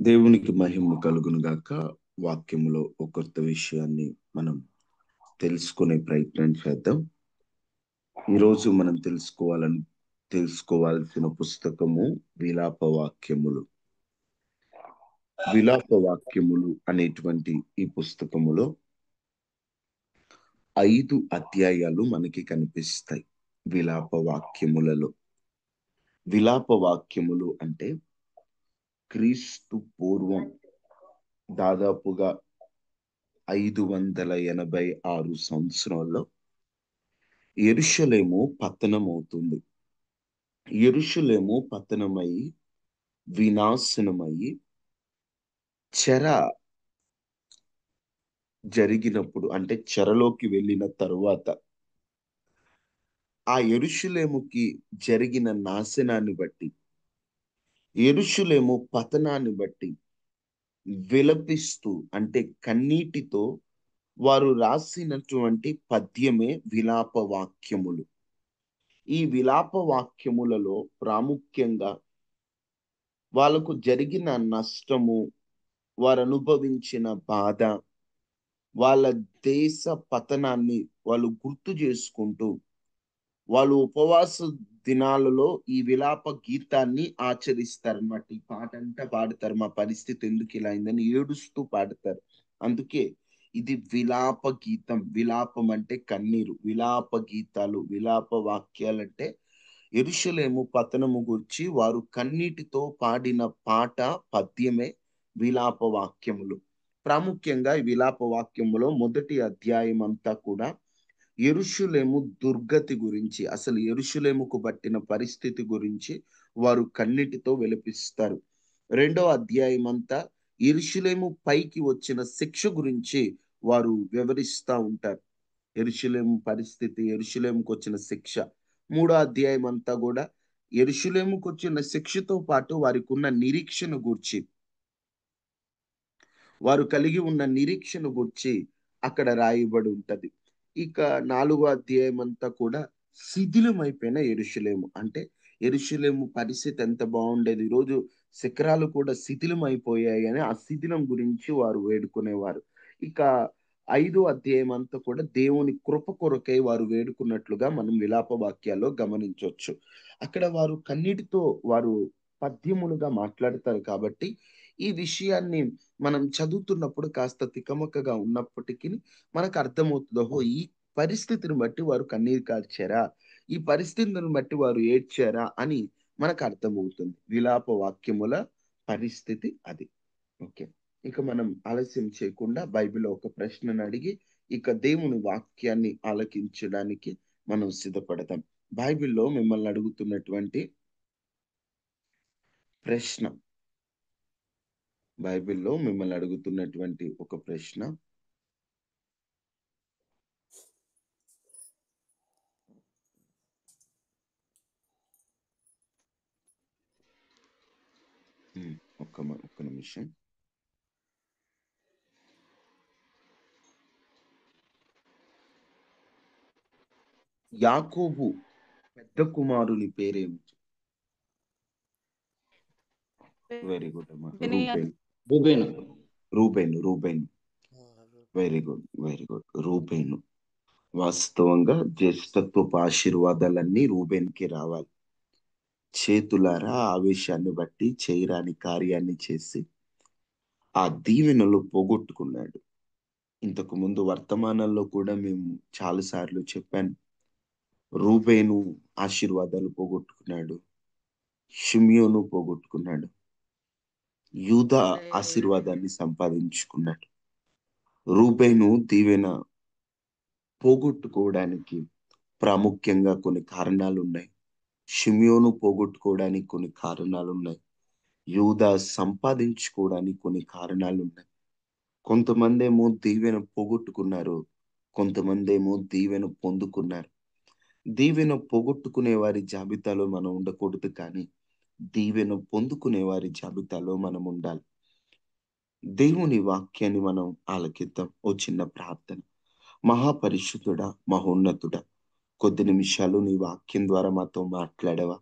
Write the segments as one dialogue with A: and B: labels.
A: దేవునికి మహిమ కలుగును గాక. వాక్యములో ఒక కొత్త విషయాన్ని మనం తెలుసుకునే ప్రయత్నం చేద్దాం. ఈరోజు మనం తెలుసుకోవాల్సిన పుస్తకము విలాప వాక్యములు. విలాప వాక్యములు అనేటువంటి ఈ పుస్తకములో 5 అధ్యాయాలు మనకి కనిపిస్తాయి. విలాప వాక్యములలో విలాప వాక్యములు అంటే క్రీస్తు పూర్వం దాదాపుగా 586 సంవత్సరాల్లో యెరూషలేము పతనమవుతుంది. యెరూషలేము పతనమై వినాశనమయ్యి చెర జరిగినప్పుడు, అంటే చెరలోకి వెళ్ళిన తరువాత ఆ యెరూషలేముకి జరిగిన నాశనాన్ని బట్టి, యెరూషలేము పతనాన్ని బట్టి విలపిస్తూ, అంటే కన్నీటితో వారు రాసినటువంటి పద్యమే విలాప వాక్యములు. ఈ విలాప వాక్యములలో ప్రాముఖ్యంగా వాళ్ళకు జరిగిన నష్టము, వారు అనుభవించిన బాధ, వాళ్ళ దేశ పతనాన్ని వాళ్ళు గుర్తు చేసుకుంటూ, వాళ్ళు ఉపవాస దినాలలో ఈ విలాప గీతాన్ని ఆచరిస్తారన్నమాట. ఈ పాట అంతా పాడతారు, మా పరిస్థితి ఎందుకు ఇలా అయిందని ఏడుస్తూ పాడతారు. అందుకే ఇది విలాప గీతం. విలాపం అంటే కన్నీరు, విలాప గీతాలు, విలాప వాక్యాలంటే యెరూషలేము పతనము గురించి వారు కన్నీటితో పాడిన పాట, పద్యమే విలాప వాక్యములు. ప్రాముఖ్యంగా ఈ విలాప వాక్యములో మొదటి అధ్యాయం అంతా కూడా యెరూషలేము దుర్గతి గురించి, అసలు యెరూషలేముకు పట్టిన పరిస్థితి గురించి వారు కన్నీటితో విలపిస్తారు. రెండో అధ్యాయం అంతా యెరూషలేము పైకి వచ్చిన శిక్ష గురించి వారు వివరిస్తూ ఉంటారు. యెరూషలేము పరిస్థితి, యెరూషలేముకు వచ్చిన శిక్ష. మూడో అధ్యాయం అంతా కూడా యెరూషలేముకు వచ్చిన శిక్షతో పాటు వారికి ఉన్న నిరీక్షణ గూర్చి, వారు కలిగి ఉన్న నిరీక్షణ గురించి అక్కడ రాయబడి ఉంటది. ఇక నాలుగో అధ్యాయం అంతా కూడా శిథిలమైపోయిన యెరూషలేము, అంటే యెరూషలేము పరిస్థితి ఎంత బాగుండేది, ఈరోజు శిఖరాలు కూడా శిథిలం అయిపోయాయి అని ఆ శిథిలం గురించి వారు వేడుకునేవారు. ఇక ఐదో అధ్యాయం అంతా కూడా దేవుని కృప కొరకై వారు వేడుకున్నట్లుగా మనం విలాప వాక్యాల్లో గమనించవచ్చు. అక్కడ వారు కన్నీటితో వారు పద్యములుగా మాట్లాడతారు కాబట్టి ఈ విషయాన్ని మనం చదువుతున్నప్పుడు కాస్త తికమకగా ఉన్నప్పటికీ మనకు అర్థమవుతుంది, ఓహో, ఈ పరిస్థితిని బట్టి వారు కన్నీరు కార్చారా, ఈ పరిస్థితిని బట్టి వారు ఏడ్చారా అని మనకు అర్థమవుతుంది. విలాప వాక్యముల పరిస్థితి అది. ఓకే, ఇక మనం ఆలస్యం చేయకుండా బైబిల్లో ఒక ప్రశ్నను అడిగి ఇక దేవుని వాక్యాన్ని ఆలకించడానికి మనం సిద్ధపడతాం. బైబిల్లో మిమ్మల్ని అడుగుతున్నటువంటి ప్రశ్న, బైబిల్లో మిమ్మల్ని అడుగుతున్నటువంటి ఒక ప్రశ్న, ఒక్క నిమిషం. యాకోబు పెద్ద కుమారుని పేరేమిటి? వెరీ గుడ్ అమ్మా. Reuben.
B: Reuben.
A: Reuben, Reuben. Very good, very good. Reuben. వాస్తవంగా జ్యేష్ఠత్వపు ఆశీర్వాదాలన్నీ రూబేన్కి రావాలి. చేతులారా ఆవేశాన్ని బట్టి చేయరాని కార్యాన్ని చేసి ఆ దీవెనలు పోగొట్టుకున్నాడు. ఇంతకు ముందు వర్తమానంలో కూడా మేము చాలాసార్లు చెప్పాను, రూబేను ఆశీర్వాదాలు పోగొట్టుకున్నాడు, షిమ్యోను పోగొట్టుకున్నాడు, యూదా ఆశీర్వాదాన్ని సంపాదించుకున్నాడు. రూబేను దీవెన పోగొట్టుకోవడానికి ప్రాముఖ్యంగా కొన్ని కారణాలు ఉన్నాయి. షిమ్యోను పోగొట్టుకోవడానికి కొన్ని కారణాలు ఉన్నాయి. యూదా సంపాదించుకోవడానికి కొన్ని కారణాలు ఉన్నాయి. కొంతమంది ఏమో దీవెన పోగొట్టుకున్నారు, కొంతమంది ఏమో దీవెన పొందుకున్నారు. దీవెన పోగొట్టుకునే వారి జాబితాలో మనం ఉండకూడదు, కానీ దీవెన పొందుకునే వారి జాబితాలో మనం ఉండాలి. దేవుని వాక్యాన్ని మనం ఆలకిద్దాం. ఓ చిన్న ప్రార్థన. మహాపరిశుద్ధుడా, మహోన్నతుడా, కొద్ది నిమిషాలు నీ వాక్యం ద్వారా మాతో మాట్లాడవా?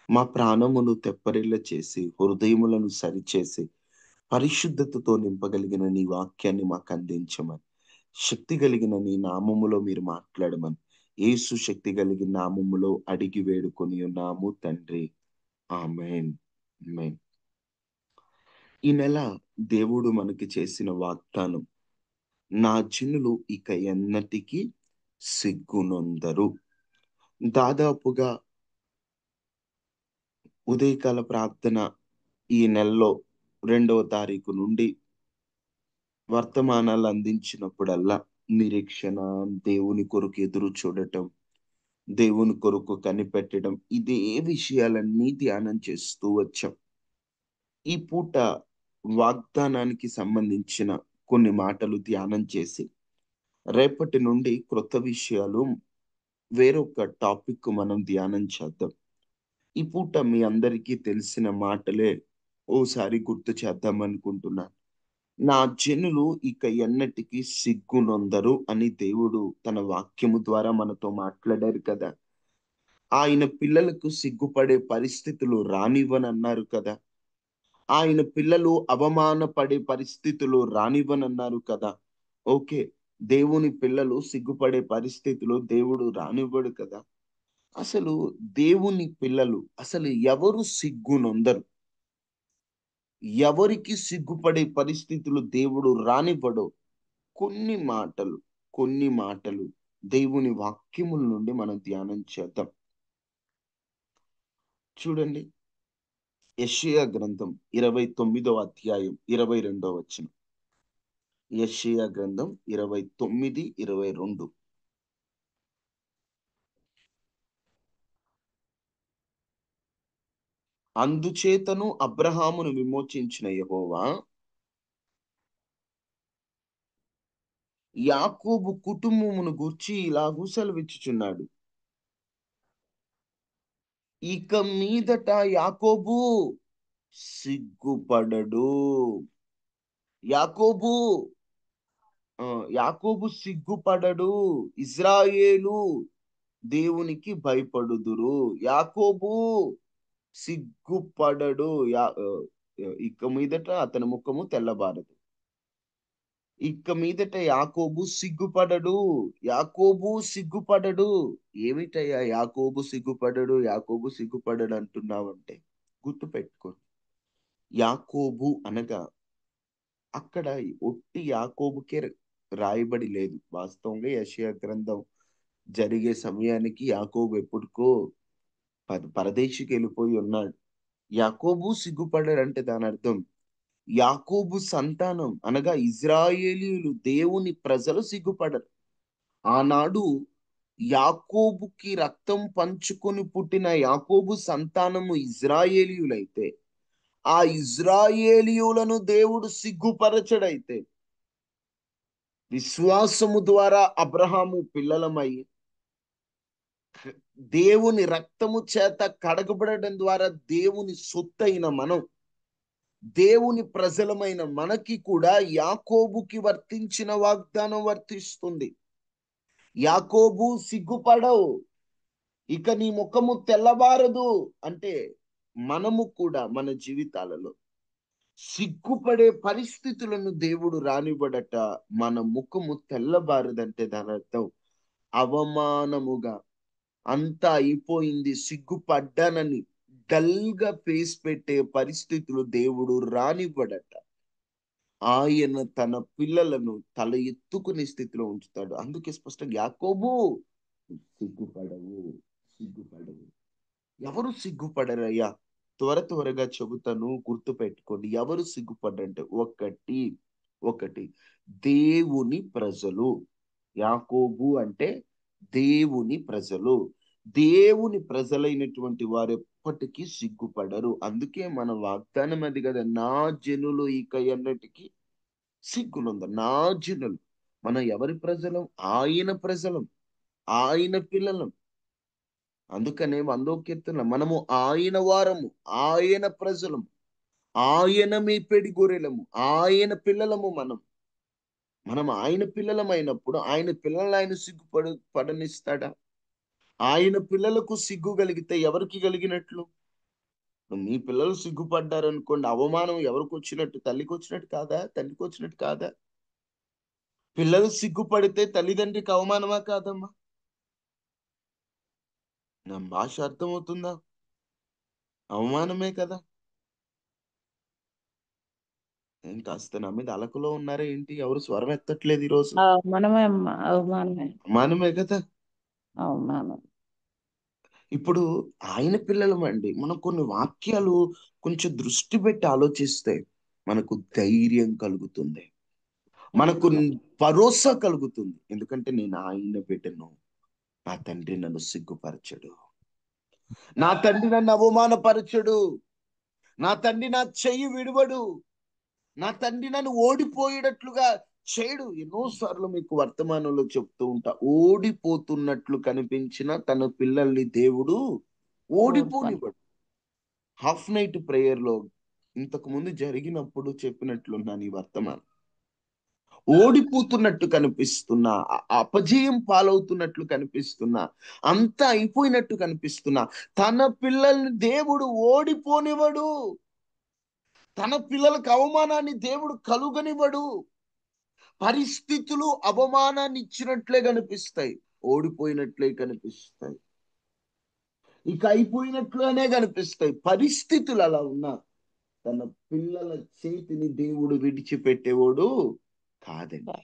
A: మా ప్రాణమును తెప్పరిల్ల చేసి, హృదయములను సరిచేసి, పరిశుద్ధతతో నింపగలిగిన నీ వాక్యాన్ని మాకు అందించమని, శక్తి కలిగిన నీ నామములో మీరు మాట్లాడమని, యేసు శక్తి కలిగిన నామములో అడిగి వేడుకొని ఉన్నాము తండ్రి. ఆమేన్. ఆమేన్. ఈ నెల దేవుడు మనకి చేసిన వాగ్దానం, నా జనులు ఇక ఎన్నటికీ సిగ్గునొందరు. దాదాపుగా ఉదయకాల ప్రార్థన ఈ నెలలో 2వ తారీఖు నుండి వర్తమానాలు అందించినప్పుడల్లా నిరీక్షణ, దేవుని కొరకు ఎదురు చూడటం, దేవుని కొరకు కనిపెట్టడం, ఇదే విషయాలన్నీ ధ్యానం చేస్తూ వచ్చాం. ఈ పూట వాగ్దానానికి సంబంధించిన కొన్ని మాటలు ధ్యానం చేసి, రేపటి నుండి క్రొత్త విషయాలు వేరొక టాపిక్ మనం ధ్యానం చేద్దాం. ఈ పూట మీ అందరికీ తెలిసిన మాటలే ఓసారి గుర్తు చేద్దాం అనుకుంటున్నాను. నా జనులు ఇక ఎన్నటికీ సిగ్గునొందరు అని దేవుడు తన వాక్యము ద్వారా మనతో మాట్లాడారు కదా. ఆయన పిల్లలకు సిగ్గుపడే పరిస్థితులు రానివ్వనన్నారు కదా. ఆయన పిల్లలు అవమానపడే పరిస్థితులు రానివ్వనన్నారు కదా. ఓకే. దేవుని పిల్లలు సిగ్గుపడే పరిస్థితులు దేవుడు రానివ్వడు కదా. అసలు దేవుని పిల్లలు అసలు ఎవరు సిగ్గునొందరు? ఎవరికి సిగ్గుపడే పరిస్థితులు దేవుడు రానివ్వడో కొన్ని మాటలు దేవుని వాక్యముల నుండి మనం ధ్యానం చేద్దాం. చూడండి, యెషయా గ్రంథం 29వ అధ్యాయం 22వ వచనం. యెషయా గ్రంథం 29, 22. అందుచేతను అబ్రహామును విమోచించిన యెహోవా యాకోబు కుటుంబమును గూర్చి ఇలాగు సెలవిచ్చుచున్నాడు. ఇక మీదట యాకోబు సిగ్గుపడడు. యాకోబు యాకోబు సిగ్గుపడడు. ఇజ్రాయేలు దేవునికి భయపడుదురు. యాకోబు సిగ్గుపడడు. ఇక మీదట అతని ముఖము తెల్లబారదు. ఇక మీదట యాకోబు సిగ్గుపడడు. యాకోబు సిగ్గుపడడు. ఏమిటయ్యా యాకోబు సిగ్గుపడడు, యాకోబు సిగ్గుపడడు అంటున్నావంటే గుర్తుపెట్టుకోండి. యాకోబు అనగా అక్కడ ఒట్టి యాకోబుకే రాయబడి లేదు. వాస్తవంగా యెషయా గ్రంథం జరిగే సమయానికి యాకోబు ఎప్పటికో పరదేశికి వెళ్ళిపోయి ఉన్నాడు. యాకోబు సిగ్గుపడ్డాడంటే దాని అర్థం యాకోబు సంతానం అనగా ఇజ్రాయేలీయులు దేవుని ప్రజలు సిగ్గుపడరు. ఆనాడు యాకోబుకి రక్తం పంచుకొని పుట్టిన యాకోబు సంతానము ఇజ్రాయేలీయులైతే ఆ ఇజ్రాయేలీయులను దేవుడు సిగ్గుపరచడైతే విశ్వాసము ద్వారా అబ్రహాము పిల్లలమై దేవుని రక్తము చేత కడగబడడం ద్వారా దేవుని సొత్తైన మనం, దేవుని ప్రజలమైన మనకి కూడా యాకోబుకి వర్తించిన వాగ్దానం వర్తిస్తుంది. యాకోబు సిగ్గుపడవు, ఇక నీ ముఖము తెల్లబారదు అంటే మనము కూడా మన జీవితాలలో సిగ్గుపడే పరిస్థితులను దేవుడు రానివ్వడట. మన ముఖము తెల్లబారదంటే దాని అర్థం అవమానముగా అంతా అయిపోయింది, సిగ్గుపడ్డానని డల్గా ఫేస్ పెట్టే పరిస్థితులు దేవుడు రానివ్వడట. ఆయన తన పిల్లలను తల ఎత్తుకునే స్థితిలో ఉంచుతాడు. అందుకే స్పష్టంగా యాకోబు సిగ్గుపడవు, సిగ్గుపడవు. ఎవరు సిగ్గుపడరయ్యా? త్వరగా చెబుతాను, గుర్తు పెట్టుకోండి. ఎవరు సిగ్గుపడరంటే ఒకటి దేవుని ప్రజలు. యాకోబు అంటే దేవుని ప్రజలు. దేవుని ప్రజలైనటువంటి వారు ఎప్పటికీ సిగ్గుపడరు. అందుకే మన వాగ్దానం అది కదా, నా జనులు ఇక ఎన్నటికీ సిగ్గునుంద. నా జనులు మనం ఎవరి ప్రజలం? ఆయన ప్రజలం, ఆయన పిల్లలం. అందుకనే 100వ కీర్తన మనము ఆయన వారము, ఆయన ప్రజలము, ఆయన మేపెడి గొర్రెలము, ఆయన పిల్లలము. మనం ఆయన పిల్లలమైనప్పుడు ఆయన పిల్లలు ఆయన పడనిస్తాడా? ఆయన పిల్లలకు సిగ్గు కలిగితే ఎవరికి కలిగినట్లు? మీ పిల్లలు సిగ్గుపడ్డారు అనుకోండి, అవమానం ఎవరికి వచ్చినట్టు? తల్లికి వచ్చినట్టు కాదా? తండ్రికి వచ్చినట్టు కాదా? పిల్లలు సిగ్గుపడితే తల్లిదండ్రికి అవమానమా కాదమ్మా? నా భాష అర్థమవుతుందా? అవమానమే కదా. ఏం కాస్త నా మీద అలకలో ఉన్నారా ఏంటి? ఎవరు స్వరం ఎత్తట్లేదు ఈరోజు.
B: మనమే అమ్మా, అవమానమే.
A: అవమానమే కదా.
B: అవమానం.
A: ఇప్పుడు ఆయన పిల్లలమండి. మనం కొన్ని వాక్యాలు కొంచెం దృష్టి పెట్టి ఆలోచిస్తే మనకు ధైర్యం కలుగుతుంది. మనకు
B: అవును.
A: భరోసా కలుగుతుంది. ఎందుకంటే నేను ఆయన బిడ్డను. నా తండ్రి నన్ను సిగ్గుపరచడు. నా తండ్రి నన్ను అవమానపరచడు. నా తండ్రి నా చెయ్యి విడువడు. నా తండ్రి నన్ను ఓడిపోయేటట్లుగా చేయడు. ఎన్నోసార్లు మీకు వర్తమానంలో చెప్తూ ఉంటా. ఓడిపోతున్నట్లు కనిపించిన తన పిల్లల్ని దేవుడు
B: ఓడిపోను.
A: ఓడిపోనివ్వడు. హాఫ్ నైట్ ప్రేయర్ లో ఇంతకు ముందు జరిగినప్పుడు చెప్పినట్లున్నాను ఈ వర్తమానం. ఓడిపోతున్నట్టు కనిపిస్తున్నా, అపజయం పాలవుతున్నట్లు కనిపిస్తున్నా, అంతా అయిపోయినట్టు కనిపిస్తున్నా, తన పిల్లల్ని దేవుడు ఓడిపోనివ్వడు. తన పిల్లలకు అవమానాన్ని దేవుడు కలుగనివ్వడు. పరిస్థితులు అవమానాన్ని ఇచ్చినట్లే కనిపిస్తాయి, ఓడిపోయినట్లే కనిపిస్తాయి, ఇక అయిపోయినట్లుగానే కనిపిస్తాయి. పరిస్థితులు అలా ఉన్నా తన పిల్లల చేతిని దేవుడు విడిచిపెట్టేవాడు కాదండి.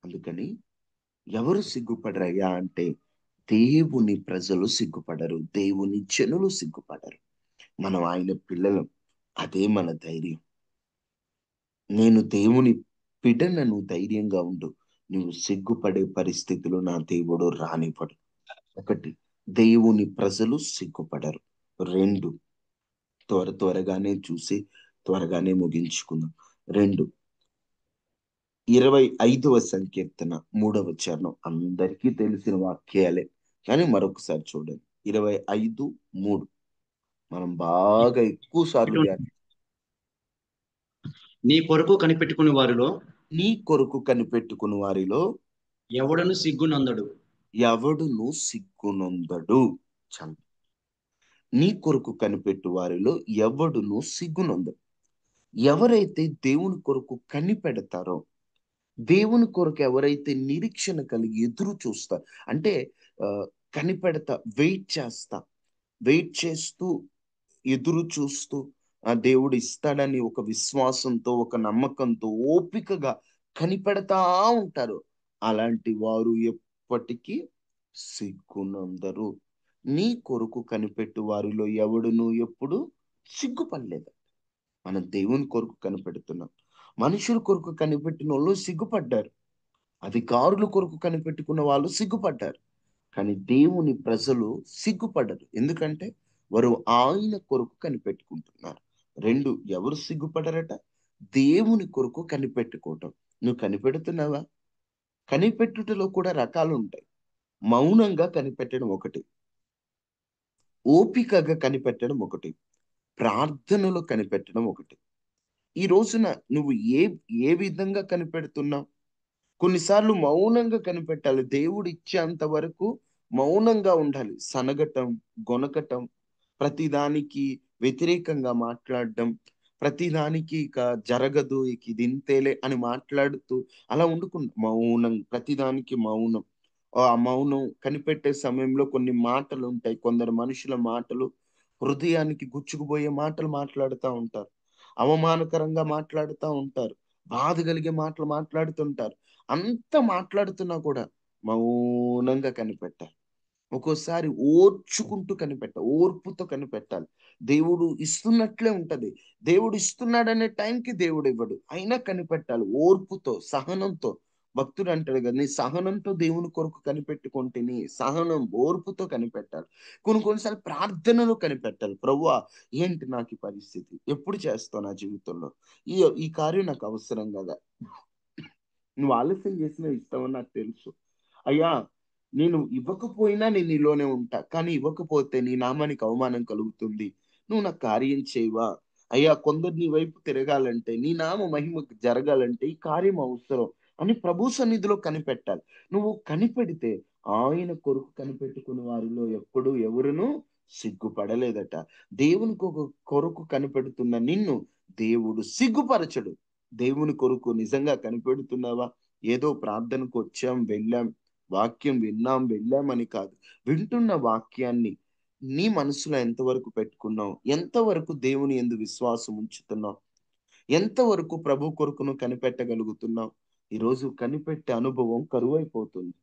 A: అందుకని ఎవరు సిగ్గుపడరయ్యా అంటే దేవుని ప్రజలు సిగ్గుపడరు, దేవుని జనులు సిగ్గుపడరు. మనం ఆయన పిల్లలం. అదే మన ధైర్యం. నేను దేవుని బిడ్డను, ధైర్యంగా ఉండు. నువ్వు సిగ్గుపడే పరిస్థితులు నా దేవుడు రానివ్వడు. ఒకటి, దేవుని ప్రజలు సిగ్గుపడరు. రెండు, త్వరగానే చూసి త్వరగానే ముగించుకుందాం. రెండు, 25వ సంకీర్తన 3వ చరణం అందరికీ తెలిసిన వాక్యాలే, కానీ మరొకసారి చూడండి. 25:3 మనం బాగా ఎక్కువ సార్లు ధ్యానం.
C: నీ కొరకు కనిపెట్టుకుని వారిలో
A: నీ కొరకు కనిపెట్టుకుని వారిలో
C: ఎవడను సిగ్గునందడు.
A: ఎవడును సిగ్గునొందడు. చం నీ కొరకు కనిపెట్టు వారిలో ఎవడును సిగ్గునొందడు. ఎవరైతే దేవుని కొరకు కనిపెడతారో, దేవుని కొరకు ఎవరైతే నిరీక్షణ కలిగి ఎదురు చూస్తా, అంటే ఆ, కనిపెడతా, వెయిట్ చేస్తూ ఎదురు చూస్తూ ఆ దేవుడు ఇస్తాడని ఒక విశ్వాసంతో, ఒక నమ్మకంతో, ఓపికగా కనిపెడతా ఉంటారు, అలాంటి వారు ఎప్పటికీ సిగ్గునందరు. నీ కొరకు కనిపెట్టు వారిలో ఎవడును ఎప్పుడు సిగ్గుపడలేదు. మనం దేవుని కొరకు కనిపెడుతున్నాం. మనుషుల కొరకు కనిపెట్టిన వాళ్ళు సిగ్గుపడ్డారు. అధికారుల కొరకు కనిపెట్టుకున్న వాళ్ళు సిగ్గుపడ్డారు. కానీ దేవుని ప్రజలు సిగ్గుపడ్డరు. ఎందుకంటే వారు ఆయన కొరకు కనిపెట్టుకుంటున్నారు. రెండు, ఎవరు సిగ్గుపడరట? దేవుని కొరకు కనిపెట్టుకోవటం. నువ్వు కనిపెడుతున్నావా? కనిపెట్టుటలో కూడా రకాలు ఉంటాయి. మౌనంగా కనిపెట్టడం ఒకటి, ఓపికగా కనిపెట్టడం ఒకటి, ప్రార్థనలో కనిపెట్టడం ఒకటి. ఈ రోజున నువ్వు ఏ విధంగా కనిపెడుతున్నావు? కొన్నిసార్లు మౌనంగా కనిపెట్టాలి. దేవుడు ఇచ్చేంత వరకు మౌనంగా ఉండాలి. సనగటం, గొనకటం, ప్రతిదానికి వ్యతిరేకంగా మాట్లాడడం, ప్రతిదానికి ఇక జరగదు, ఇక ఇది ఇంతేలే అని మాట్లాడుతూ అలా ఉండకుండా మౌనం, ప్రతిదానికి మౌనం. ఆ మౌనం కనిపెట్టే సమయంలో కొన్ని మాటలు ఉంటాయి. కొందరు మనుషుల మాటలు హృదయానికి గుచ్చుకుపోయే మాటలు మాట్లాడుతూ ఉంటారు, అవమానకరంగా మాట్లాడుతూ ఉంటారు, బాధ కలిగే మాటలు మాట్లాడుతుంటారు. అంత మాట్లాడుతున్నా కూడా మౌనంగా కనిపెట్టాలి. ఒక్కోసారి ఓర్చుకుంటూ ఓర్పుతో కనిపెట్టాలి. దేవుడు ఇస్తున్నట్లే ఉంటది. దేవుడు ఇస్తున్నాడనే టైంకి దేవుడు ఇవ్వడు, అయినా కనిపెట్టాలి ఓర్పుతో, సహనంతో. భక్తుడు అంటాడు కదా, నీ సహనంతో దేవుని కొరకు కనిపెట్టుకుంటేని, సహనం ఓర్పుతో కనిపెట్టాలి. కొన్నిసార్లు ప్రార్థనలో కనిపెట్టాలి. ప్రభువా, ఏంటి నాకు ఈ పరిస్థితి, ఎప్పుడు చేస్తావు నా జీవితంలో? ఈ ఈ కార్యం నాకు అవసరం కదా. నువ్వు ఆలస్యం చేసిన ఇస్తావని నాకు తెలుసు అయ్యా. నేను ఇవ్వకపోయినా నేను నీలోనే ఉంటా, కానీ ఇవ్వకపోతే నీ నామానికి అవమానం కలుగుతుంది. నువ్వు నాకు కార్యం చేయవా అయ్యా? కొందరు నీ వైపు తిరగాలంటే, నీ నామ మహిమ జరగాలంటే ఈ కార్యం అవసరం అని ప్రభు సన్నిధిలో కనిపెట్టాలి. నువ్వు కనిపెడితే ఆయన కొరకు కనిపెట్టుకున్న వారిలో ఎప్పుడు ఎవరును సిగ్గుపడలేదట. దేవునికి ఒక కొరకు కనిపెడుతున్న నిన్ను దేవుడు సిగ్గుపరచడు. దేవుని కొరకు నిజంగా కనిపెడుతున్నావా? ఏదో ప్రార్థనకు వచ్చాం, వెళ్ళాం, వాక్యం విన్నాం, వెళ్ళాం అని కాదు. వింటున్న వాక్యాన్ని నీ మనసులో ఎంతవరకు పెట్టుకున్నావు? ఎంతవరకు దేవుని యందు విశ్వాసం ఉంచుతున్నావు? ఎంతవరకు ప్రభు కొరకును కనిపెట్టగలుగుతున్నావు? ఈరోజు కనిపెట్టే అనుభవం కరువైపోతుంది.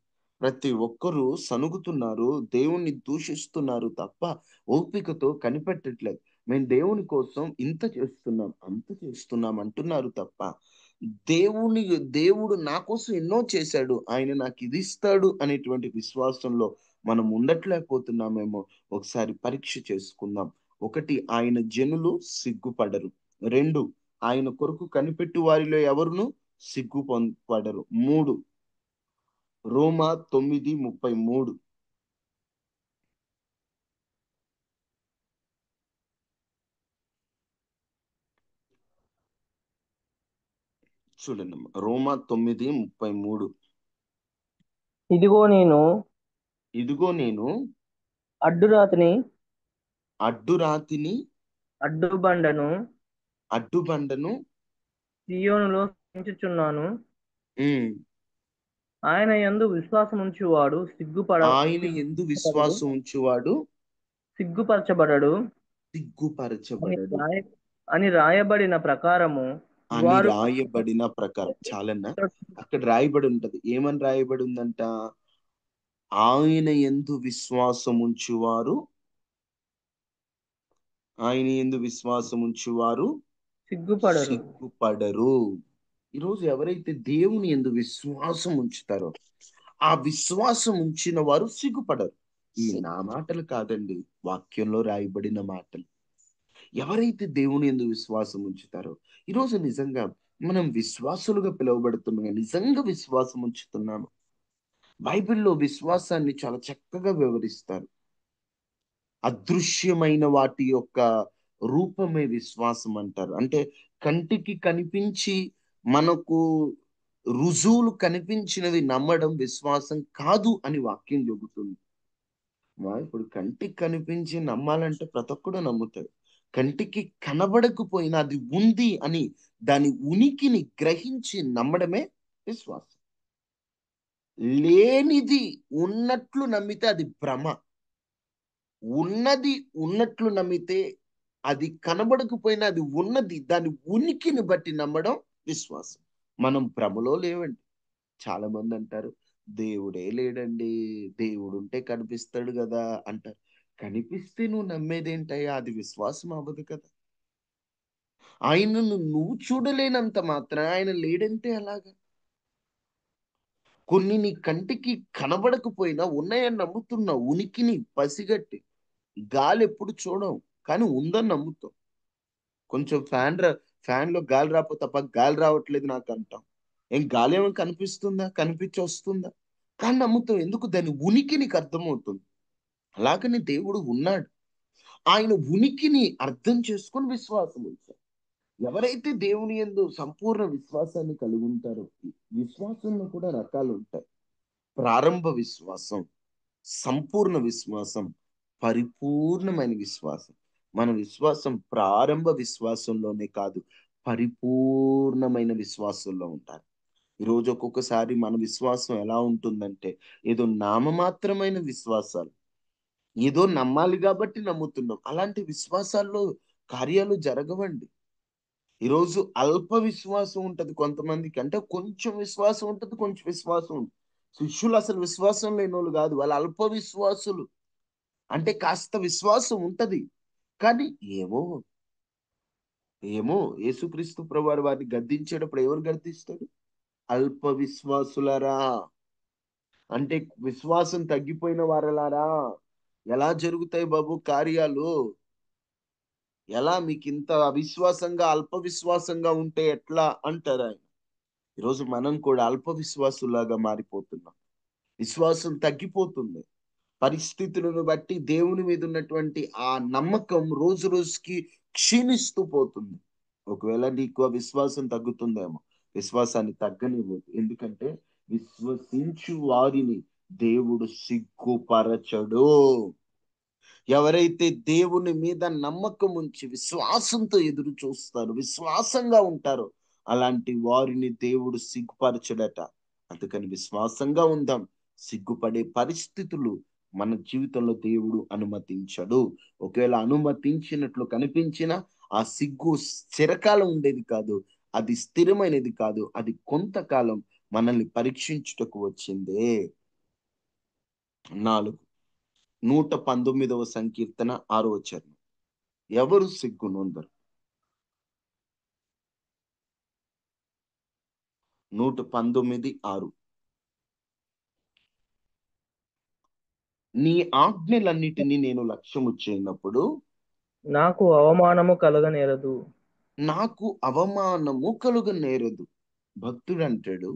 A: ప్రతి ఒక్కరూ సనుగుతున్నారు, దేవుణ్ణి దూషిస్తున్నారు తప్ప ఓపికతో కనిపెట్టట్లేదు. మేము దేవుని కోసం ఇంత చేస్తున్నాం, అంత చేస్తున్నాం అంటున్నారు తప్ప దేవుని దేవుడు నా కోసం ఎన్నో చేశాడు, ఆయన నాకు ఇది ఇస్తాడు అనేటువంటి విశ్వాసంలో మనం ఉండట్లేకపోతున్నామేమో ఒకసారి పరీక్ష చేసుకుందాం. ఒకటి, ఆయన జనులు సిగ్గుపడరు. రెండు, ఆయన కొరకు కనిపెట్టు వారిలో ఎవరును పడరు. మూడు, రోమా 9:33 చూడండి. రోమా 9:33
D: ఇదిగో నేను
A: ఇదిగో నేను
D: అడ్డురాతిని
A: అడ్డురాతిని
D: అడ్డుబండను
A: అడ్డుబండను
D: సీయోనులో స్థించుచున్నాను.
A: ఉమ్,
D: ఆయన యందు విశ్వాసముంచువాడు
A: ఆయన ఎందు విశ్వాసం ఉంచువాడు
D: సిగ్గుపరచబడడు అని
A: సిగ్గుపరచబడడు
D: అని రాయబడిన ప్రకారము
A: అని
D: వారు
A: రాయబడిన ప్రకారం. చాలన్నా, అక్కడ రాయబడి ఉంటది. ఏమని రాయబడి ఉందంట? ఆయన ఎందు విశ్వాసం ఉంచువారు ఆయన ఎందు విశ్వాసం ఉంచువారు
D: సిగ్గుపడరు.
A: సిగ్గుపడరు. ఈరోజు ఎవరైతే దేవుని యందు విశ్వాసం ఉంచుతారో ఆ విశ్వాసం ఉంచిన వారు సిగ్గుపడరు. ఈ నా మాటలు కాదండి, వాక్యంలో రాయబడిన మాటలు. ఎవరైతే దేవుని యందు విశ్వాసం ఉంచుతారో, ఈరోజు నిజంగా మనం విశ్వాసులుగా పిలువబడుతున్నాం, నిజంగా విశ్వాసం ఉంచుతున్నాము. బైబిల్లో విశ్వాసాన్ని చాలా చక్కగా వివరిస్తారు. అదృశ్యమైన వాటి యొక్క రూపమే విశ్వాసం అంటారు. అంటే కంటికి కనిపించి మనకు రుజువులు కనిపించినవి నమ్మడం విశ్వాసం కాదు అని వాక్యం చెబుతుంది. ఇప్పుడు కంటికి కనిపించి నమ్మాలంటే ప్రతి ఒక్కడు నమ్ముతాడు. కంటికి కనబడకపోయినా అది ఉంది అని దాని ఉనికిని గ్రహించి నమ్మడమే విశ్వాసం. లేనిది ఉన్నట్లు నమ్మితే అది భ్రమ. ఉన్నది ఉన్నట్లు నమ్మితే, అది కనబడకపోయినా అది ఉన్నది, దాని ఉనికిని బట్టి నమ్మడం విశ్వాసం. మనం భ్రమలో లేవండి. చాలా మంది అంటారు, దేవుడే లేడండి, దేవుడు ఉంటే కనిపిస్తాడు కదా అంటారు. కనిపిస్తే నువ్వు నమ్మేదేంటయ్యా? అది విశ్వాసం అవ్వదు కదా. ఆయనను నువ్వు చూడలేనంత మాత్రం ఆయన లేడంటే ఎలాగా? కొన్ని నీ కంటికి కనబడకపోయినా ఉన్నాయని నమ్ముతున్నావు, ఉనికిని పసిగట్టి. గాలి ఎప్పుడు చూడం, కానీ ఉందని నమ్ముతాం. కొంచెం ఫ్యాన్ లో గాలి రాకపోతే తప్ప గాలి రావట్లేదు నాకు అంటాం. ఏం గాలి ఏమైనా కనిపిస్తుందా? కనిపించి వస్తుందా? కానీ నమ్ముతాం. ఎందుకు? దాని ఉనికి నీకు అర్థమవుతుంది. అలాగని దేవుడు ఉన్నాడు. ఆయన ఉనికిని అర్థం చేసుకొని విశ్వాసం ఉంచారు. ఎవరైతే దేవుని యందు సంపూర్ణ విశ్వాసాన్ని కలిగి ఉంటారో, విశ్వాసంలో కూడా రకాలు ఉంటాయి. ప్రారంభ విశ్వాసం, సంపూర్ణ విశ్వాసం, పరిపూర్ణమైన విశ్వాసం. మన విశ్వాసం ప్రారంభ విశ్వాసంలోనే కాదు, పరిపూర్ణమైన విశ్వాసంలో ఉంటారు. ఈరోజు ఒక్కొక్కసారి మన విశ్వాసం ఎలా ఉంటుందంటే, ఏదో నామమాత్రమైన విశ్వాసాలు, ఏదో నమ్మాలి కాబట్టి నమ్ముతున్నాం. అలాంటి విశ్వాసాల్లో కార్యాలు జరగవండి. ఈరోజు అల్ప విశ్వాసం ఉంటది కొంతమందికి. అంటే కొంచెం విశ్వాసం ఉంటది, కొంచెం విశ్వాసం ఉంటుంది. శిష్యులు అసలు విశ్వాసం లేని వాళ్ళు కాదు, వాళ్ళు అల్ప విశ్వాసులు. అంటే కాస్త విశ్వాసం ఉంటది, కానీ ఏమో ఏమో యేసుక్రీస్తు ప్రభువారు వారిని గద్దించేటప్పుడు ఎవరు గద్దిస్తాడు? అల్ప విశ్వాసులరా. అంటే విశ్వాసం తగ్గిపోయిన వారలారా, ఎలా జరుగుతాయి బాబు కార్యాలు? ఎలా మీకు ఇంత అవిశ్వాసంగా అల్ప విశ్వాసంగా ఉంటే ఎట్లా అంటారు ఆయన. ఈరోజు మనం కూడా అల్ప విశ్వాసులాగా మారిపోతున్నాం. విశ్వాసం తగ్గిపోతుంది. పరిస్థితులను బట్టి దేవుని మీద ఉన్నటువంటి ఆ నమ్మకం రోజు రోజుకి క్షీణిస్తూ పోతుంది. ఒకవేళ నీకు ఆ విశ్వాసం తగ్గుతుందేమో, విశ్వాసాన్ని తగ్గనివ్వదు. ఎందుకంటే విశ్వసించు వారిని దేవుడు సిగ్గుపరచడు. ఎవరైతే దేవుని మీద నమ్మకం ఉంచి విశ్వాసంతో ఎదురు చూస్తారో, విశ్వాసంగా ఉంటారో, అలాంటి వారిని దేవుడు సిగ్గుపరచడట. అందుకని విశ్వాసంగా ఉందాం. సిగ్గుపడే పరిస్థితులు మన జీవితంలో దేవుడు అనుమతించడు. ఒకవేళ అనుమతించినట్లు కనిపించినా ఆ సిగ్గు చిరకాలం ఉండేది కాదు, అది స్థిరమైనది కాదు, అది కొంతకాలం మనల్ని పరీక్షించుటకు వచ్చిందే. 4, 119వ సంకీర్తన 6వ వచనం. ఎవరు సిగ్గు నొందరు? 119:6. నీ ఆజ్ఞలన్నిటినీ నేను లక్ష్యము చేయనప్పుడు
D: నాకు అవమానము కలగనేరదు.
A: నాకు అవమానము కలుగనేరదు. భక్తుడు అంటాడు,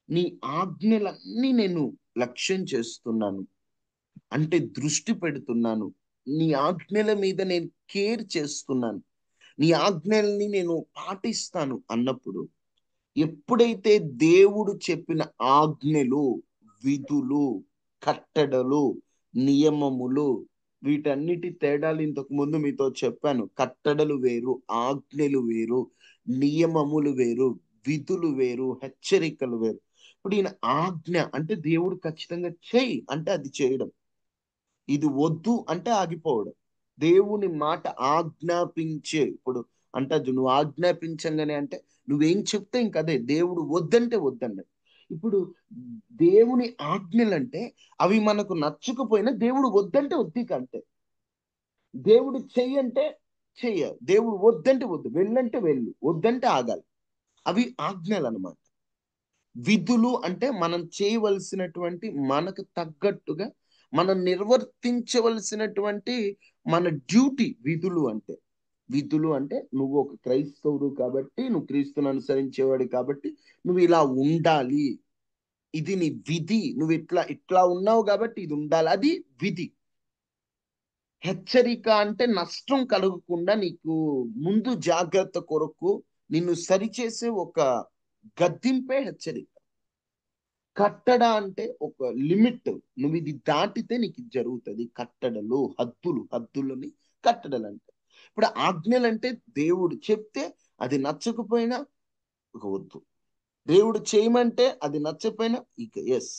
A: నీ ఆజ్ఞలన్నీ నేను లక్ష్యం చేస్తున్నాను, అంటే దృష్టి పెడుతున్నాను. నీ ఆజ్ఞల మీద నేను కేర్ చేస్తున్నాను, నీ ఆజ్ఞల్ని నేను పాటిస్తాను అన్నప్పుడు, ఎప్పుడైతే దేవుడు చెప్పిన ఆజ్ఞలు, విధులు, కట్టడలు, నియమములు, వీటన్నిటి తేడాలు ఇంతకు ముందు మీతో చెప్పాను. కట్టడలు వేరు, ఆజ్ఞలు వేరు, నియమములు వేరు, విధులు వేరు, హెచ్చరికలు వేరు. ఇప్పుడు ఈయన ఆజ్ఞ అంటే దేవుడు ఖచ్చితంగా చెయ్యి అంటే అది చేయడం, ఇది వద్దు అంటే ఆగిపోవడం. దేవుని మాట ఆజ్ఞాపించే, ఇప్పుడు అంటే నువ్వు ఆజ్ఞాపించంగానే అంటే నువ్వేం చెప్తే ఇంక అదే. దేవుడు వద్దంటే వద్దండి. ఇప్పుడు దేవుని ఆజ్ఞలంటే అవి మనకు నచ్చకపోయినా దేవుడు వద్దంటే వద్దు కంటే. దేవుడు చెయ్యంటే చెయ్య, దేవుడు వద్దంటే వద్దు, వెళ్ళంటే వెళ్ళు, వద్దంటే ఆగాలి. అవి ఆజ్ఞలు అన్నమాట. విధులు అంటే మనం చేయవలసినటువంటి, మనకు తగ్గట్టుగా మనం నిర్వర్తించవలసినటువంటి మన డ్యూటీ. విధులు అంటే, విధులు అంటే నువ్వు ఒక క్రైస్తవుడు కాబట్టి, నువ్వు క్రీస్తును అనుసరించేవాడు కాబట్టి నువ్వు ఇలా ఉండాలి, ఇది నీ విధి, నువ్వు ఇట్లా ఇట్లా ఉన్నావు కాబట్టి ఇది ఉండాలి, అది విధి. హెచ్చరిక అంటే నష్టం కలగకుండా నీకు ముందు జాగ్రత్త కొరకు నిన్ను సరిచేసే ఒక గద్దింపే హెచ్చరిక. కట్టడ అంటే ఒక లిమిట్, నువ్వు ఇది దాటితే నీకు ఇది జరుగుతుంది. కట్టడలు, హద్దులని కట్టడలు అంటే. ఇప్పుడు ఆజ్ఞలు అంటే దేవుడు చెప్తే అది నచ్చకపోయినా ఇక వద్దు, దేవుడు చేయమంటే అది నచ్చకపోయినా ఇక ఎస్.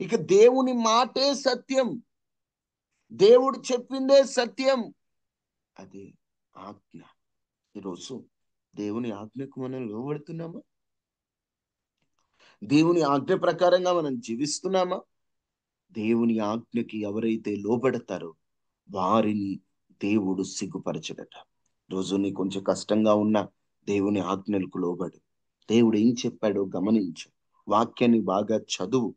A: ఇక దేవుని మాటే సత్యం, దేవుడు చెప్పిందే సత్యం, అది ఆజ్ఞ. ఈరోజు దేవుని ఆజ్ఞకు మనం లోబడుతున్నామా? దేవుని ఆజ్ఞ ప్రకారంగా మనం జీవిస్తున్నామా? దేవుని ఆజ్ఞకి ఎవరైతే లోబడతారో వారిని దేవుడు సిగ్గుపరచడట. రోజు నీ కొంచెం కష్టంగా ఉన్నా దేవుని ఆజ్ఞలకు లోబడు. దేవుడు ఏం చెప్పాడో గమనించు. వాక్యాన్ని బాగా చదువు.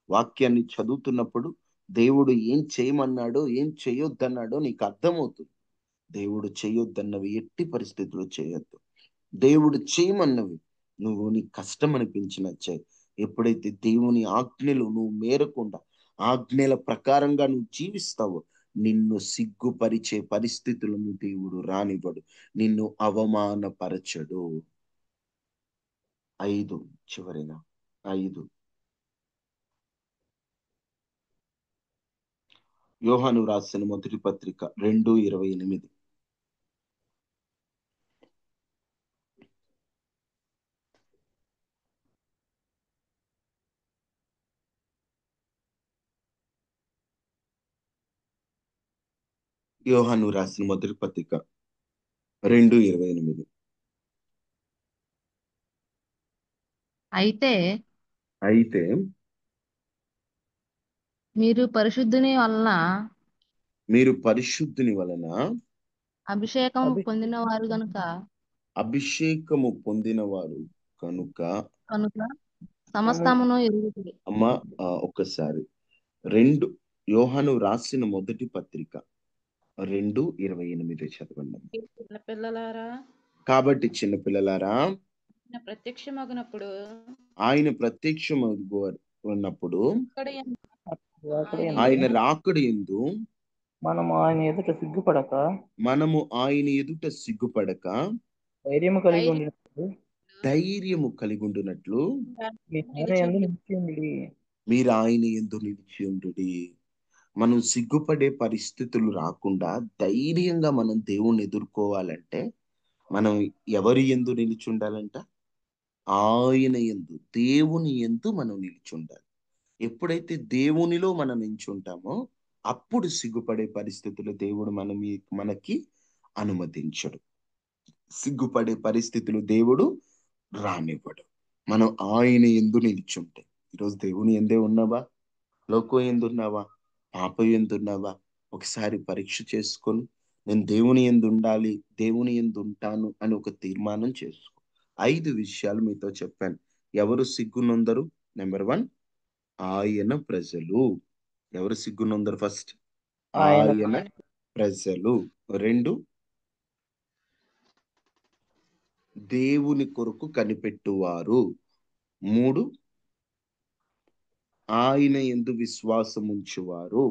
A: వాక్యాన్ని చదువుతున్నప్పుడు దేవుడు ఏం చేయమన్నాడో, ఏం చేయొద్దన్నాడో నీకు అర్థమవుతుంది. దేవుడు చేయొద్దన్నవి ఎట్టి పరిస్థితుల్లో చేయొద్దు. దేవుడు చేయమన్నవి నువ్వు నీకు కష్టం అనిపించిన చేయి. ఎప్పుడైతే దేవుని ఆజ్ఞలు నువ్వు మేరకుండా ఆజ్ఞల ప్రకారంగా నువ్వు జీవిస్తావో, నిన్ను సిగ్గుపరిచే పరిస్థితులను దేవుడు రానివ్వడు, నిన్ను అవమానపరచడు. 5 చివరిన 5 యోహాను రాసిన మొదటి పత్రిక 2:28. యోహాను రాసిన మొదటి పత్రిక 2:28.
E: అయితే
A: అయితే
E: మీరు పరిశుద్ధుని వలన
A: మీరు పరిశుద్ధుని వలన
E: అభిషేకం పొందిన వారు
A: అభిషేకము పొందినవారు కనుక
E: కనుక సమస్తమును ఎరుగుదురు.
A: అమ్మా ఒక్కసారి 2 యోహాను రాసిన మొదటి పత్రిక 2:28 చదవండి.
F: చిన్నపిల్లలారా,
A: కాబట్టి చిన్నపిల్లలారా,
F: ప్రత్యక్షమగినప్పుడు
A: ఆయన ప్రత్యక్షమన్నప్పుడు
D: రాకడ
A: ఆయన
D: యందు
A: రాకడ యందు
D: మనము ఆయన ఎదుట సిగ్గుపడక
A: ధైర్యము కలిగి ఉండినట్లు
D: మీ ఆయన యందు నిలిచి ఉండుడి.
A: మీరు ఆయన యందు నిలిచి ఉండుడి. మనం సిగ్గుపడే పరిస్థితులు రాకుండా ధైర్యంగా మనం దేవుణ్ణి ఎదుర్కోవాలంటే మనం ఎవరి యందు నిలిచి ఉండాలంట? ఆయన యందు, దేవుని యందు మనం నిలిచి ఉండాలి. ఎప్పుడైతే దేవునిలో మనం నించుంటామో అప్పుడు సిగ్గుపడే పరిస్థితులు దేవుడు మనకి అనుమతించడు. సిగ్గుపడే పరిస్థితులు దేవుడు రానివ్వడు. మనం ఆయన యందు నిలిచుంటే, ఈరోజు దేవుని యందే ఉన్నావా? లోకం ఎందున్నావా? పాపం ఎందున్నావా? ఒకసారి పరీక్ష చేసుకొని నేను దేవుని యందు ఉండాలి, దేవుని యందు ఉంటాను అని ఒక తీర్మానం చేసుకో. 5 విషయాలు మీతో చెప్పాను. ఎవరు సిగ్గునొందరు? నెంబర్ 1, ఆయన ప్రజలు. ఎవరు సిగ్గునొందరు? ఫస్ట్
D: ఆయన
A: ఆయన ప్రజలు. 2, దేవుని కొరకు కనిపెట్టువారు. 3, ఆయన యందు విశ్వాసం ఉంచువారు.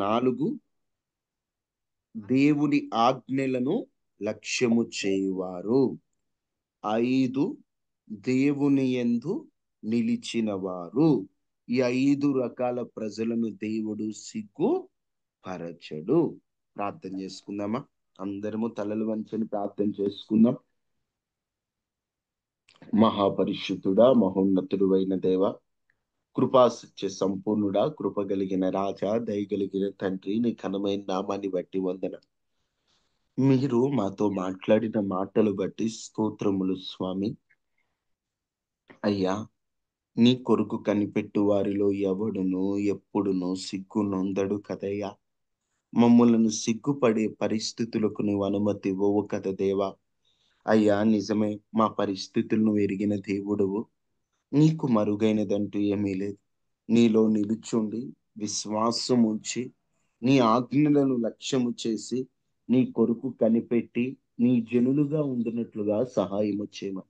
A: 4, దేవుని ఆజ్ఞలను లక్ష్యము చేయువారు. 5, దేవుని యందు నిలిచిన వారు. ఈ 5 రకాల ప్రజలను దేవుడు సిగ్గుపరచడు. ప్రార్థన చేసుకుందామా? అందరము తలలు వంచని ప్రార్థన చేసుకుందాం. మహాపరిశుద్ధుడా, మహోన్నతుడు అయిన దేవ, కృపా సత్య సంపూర్ణుడా, కృప కలిగిన రాజా, దయగలిగిన తండ్రి, నీ ఘనమైన నామాన్ని బట్టి వందన. మీరు మాతో మాట్లాడిన మాటలు బట్టి స్తోత్రములు స్వామి. అయ్యా, నీ కొరకు కనిపెట్టు వారిలో ఎవడును ఎప్పుడును సిగ్గునొందడు కదయ్యా. మమ్మలను సిగ్గుపడే పరిస్థితులకు నువ్వు అనుమతి ఇవ్వవు కదా దేవా. అయ్యా, నిజమే, మా పరిస్థితులను ఎరిగిన దేవుడువు. నీకు మరుగైనదంటూ ఏమీ లేదు. నీలో నిలుచుండి విశ్వాసం ఉంచి నీ ఆజ్ఞలను లక్ష్యము చేసి నీ కొరకు కనిపెట్టి నీ జనులుగా ఉండినట్లుగా సహాయము చేయమని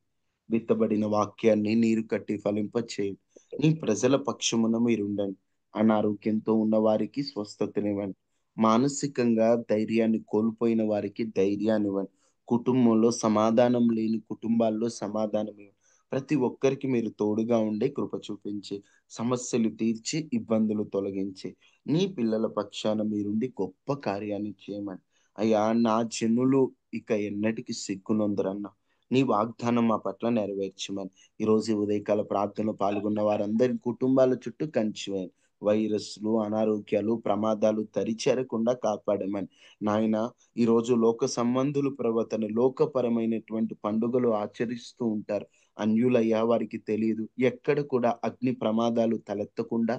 A: విత్తబడిన వాక్యాన్ని నీరు కట్టి ఫలింపచేయండి. నీ ప్రజల పక్షమున మీరుండండి. అనారోగ్యంతో ఉన్న వారికి స్వస్థతనివ్వండి. మానసికంగా ధైర్యాన్ని కోల్పోయిన వారికి ధైర్యాన్ని ఇవ్వండి. కుటుంబంలో సమాధానం లేని కుటుంబాల్లో సమాధానం ఇవ్వండి. ప్రతి ఒక్కరికి మీరు తోడుగా ఉండి కృప చూపించి సమస్యలు తీర్చి ఇబ్బందులు తొలగించి నీ పిల్లల పక్షాన మీరుండి గొప్ప కార్యాన్ని చేయమని. అయ్యా, నా జనులు ఇక ఎన్నటికి సిగ్గునొందరన్నా నీ వాగ్దానం మా పట్ల నెరవేర్చమని ఈరోజు ఉదయకాల ప్రార్థనలో పాల్గొన్న వారందరి కుటుంబాల చుట్టూ కంచివేయండి. వైరస్లు, అనారోగ్యాలు, ప్రమాదాలు తరిచేరకుండా కాపాడమని. నాయన, ఈరోజు లోక సంబంధులు ప్రవర్తన లోకపరమైనటువంటి పండుగలు ఆచరిస్తూ ఉంటారు. అన్యులయ్యా, వారికి తెలియదు. ఎక్కడ కూడా అగ్ని ప్రమాదాలు తలెత్తకుండా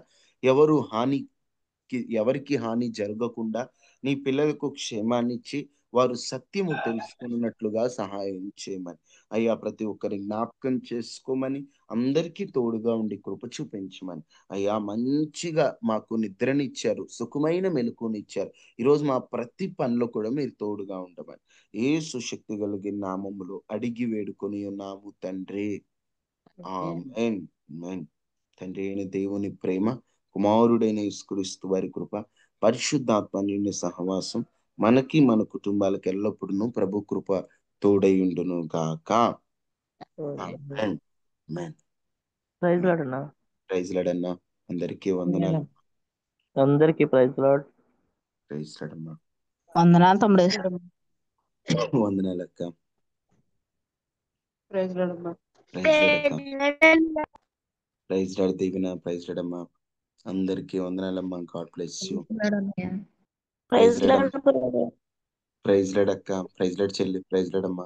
A: ఎవరికి హాని జరగకుండా నీ పిల్లలకు క్షేమాన్నిచ్చి వారు సత్యము తెలుసుకున్నట్లుగా సహాయం చేయమని. అయ్యా, ప్రతి ఒక్కరి జ్ఞాపకం చేసుకోమని, అందరికీ తోడుగా ఉండి కృప చూపించమని. అయ్యా, మంచిగా మాకు నిద్రనిచ్చారు, సుఖమైన మెలకునిచ్చారు. ఈరోజు మా ప్రతి పనిలో కూడా మీరు తోడుగా ఉండమని యేసు శక్తి కలిగిన నామములో అడిగి వేడుకొని ఉన్నాము తండ్రి. ఆమేన్. ఆమేన్. తండ్రి అయిన దేవుని ప్రేమ, కుమారుడైన యేసుక్రీస్తు వారి కృప, పరిశుద్ధాత్మ నిండి సహవాసం మనకి మన కుటుంబాలకు ఎల్లప్పుడూ ప్రభు కృప తోడైయుండును గాక. ఆమేన్. ఆమేన్.
D: ప్రైజ్ లార్డ్ అన్న.
A: ప్రైజ్ లార్డ్ అన్న. అందరికీ వందనాలు.
D: అందరికీ ప్రైజ్ లార్డ్.
A: ప్రైజ్ లార్డ్ అమ్మా.
B: వందనాలు తమ్ముడు.
A: వందనాలు అక్క.
F: ప్రైజ్ లార్డ్ అమ్మా.
A: ప్రైజ్ లార్డ్ అక్క. ప్రైజ్ లార్డ్ దీవెన. ప్రైజ్ లార్డ్ అమ్మా. అందరికీ వందనాలమ్మా. God bless you.
B: Praise Lord.
A: Praise Lord అక్క. ప్రైజ్ లార్డ్ చెల్లి. ప్రైజ్ లార్డ్ అమ్మా.